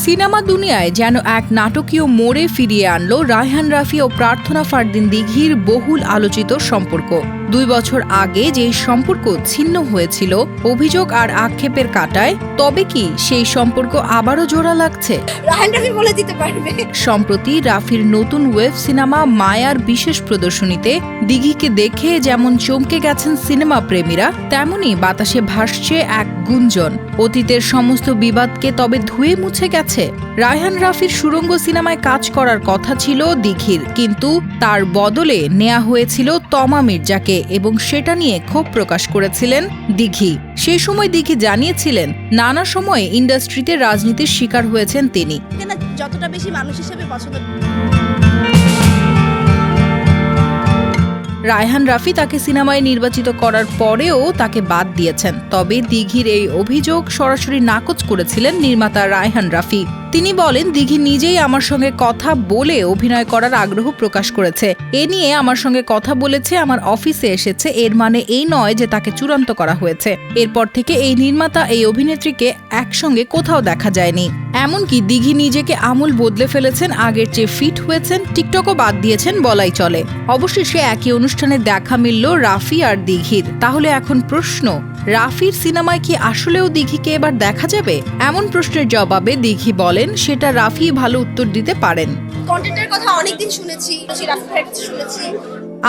Cinema দুনিয়ায় যেন এক নাটকীয় মোড়ে ফিরিয়ে আনলো রায়হান রাফি ও প্রার্থনা ফারদিন দিঘির বহুল আলোচিত সম্পর্ক। 2 বছর আগে যে সম্পর্ক ছিন্ন হয়েছিল অভিযোগ আর আক্ষেপের কাঁটায়, তবে কি সেই সম্পর্ক আবারও জোড়া লাগছে? রায়হান রাফি বলে দিতে পারবে। সম্প্রতি রাফির নতুন ওয়েব সিনেমা মায়ার বিশেষ প্রদর্শনীতে দিঘিকে দেখে যেমন চমকে গেছেন সিনেমা প্রেমীরা, তেমনি বাতাসে ভাসছে এক গুঞ্জন অতীতের সমস্ত বিবাদকে তবে ধুয়ে মুছে গেছে। রায়হান রাফির সুড়ঙ্গ সিনেমায় কাজ করার কথা ছিল দিঘির, কিন্তু তার বদলে নেওয়া হয়েছিল তমা মির্জাকে এবং সেটা নিয়ে ক্ষোভ প্রকাশ করেছিলেন দিঘি। সেই সময় দিঘি জানিয়েছিলেন নানা সময়ে ইন্ডাস্ট্রিতে রাজনীতির শিকার হয়েছেন তিনি। যতটা বেশি মানুষ হিসেবে পছন্দ রায়হান রাফি তাকে সিনেমায় নির্বাচিত করার পরেও তাকে বাদ দিয়েছেন। তবে দিঘির এই অভিযোগ সরাসরি নাকচ করেছিলেন নির্মাতা রায়হান রাফি। তিনি বলেন, দিঘি নিজেই আমার সঙ্গে কথা বলে অভিনয় করার আগ্রহ প্রকাশ করেছে। এ নিয়ে আমার সঙ্গে কথা বলেছে, আমার অফিসে এসেছে, এর মানে এই নয় যে তাকে চূড়ান্ত করা হয়েছে। এরপর থেকে এই নির্মাতা এই অভিনেত্রীকে একসঙ্গে কোথাও দেখা যায়নি। এমনকি দিঘি নিজেকে আমূল বদলে ফেলেছেন, আগের চেয়ে ফিট হয়েছেন, টিকটকও বাদ দিয়েছেন বলাই চলে। অবশেষে একই অনুষ্ঠানে দেখা মিলল রাফি আর দিঘির। তাহলে এখন প্রশ্ন, রাফির সিনেমায় কি আসলেও দিঘিকে এবার দেখা যাবে? এমন প্রশ্নের জবাবে দিঘি বলেন, সেটা রাফি ভালো উত্তর দিতে পারেন। কন্টেন্টের কথা অনেকদিন শুনেছি, রাফি ভাইয়ের কাছে শুনেছি।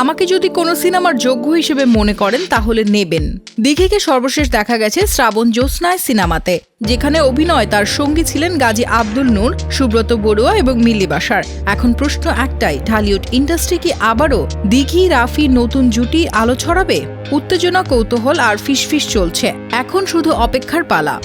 আমাকে যদি কোনো সিনেমার যোগ্য হিসেবে মনে করেন তাহলে নেবেন। দিঘিকে সর্বশেষ দেখা গেছে শ্রাবণ জ্যোৎস্নায় সিনেমাতে, যেখানে অভিনয় তার সঙ্গী ছিলেন গাজী আব্দুল নূর, সুব্রত বড়ুয়া এবং মিল্লি বাশার। এখন প্রশ্ন একটাই, ঢালিউড ইন্ডাস্ট্রি কি আবারও দিঘি রাফি নতুন জুটি আলো ছড়াবে? উত্তেজনা, কৌতূহল আর ফিসফিস চলছে, এখন শুধু অপেক্ষার পালা।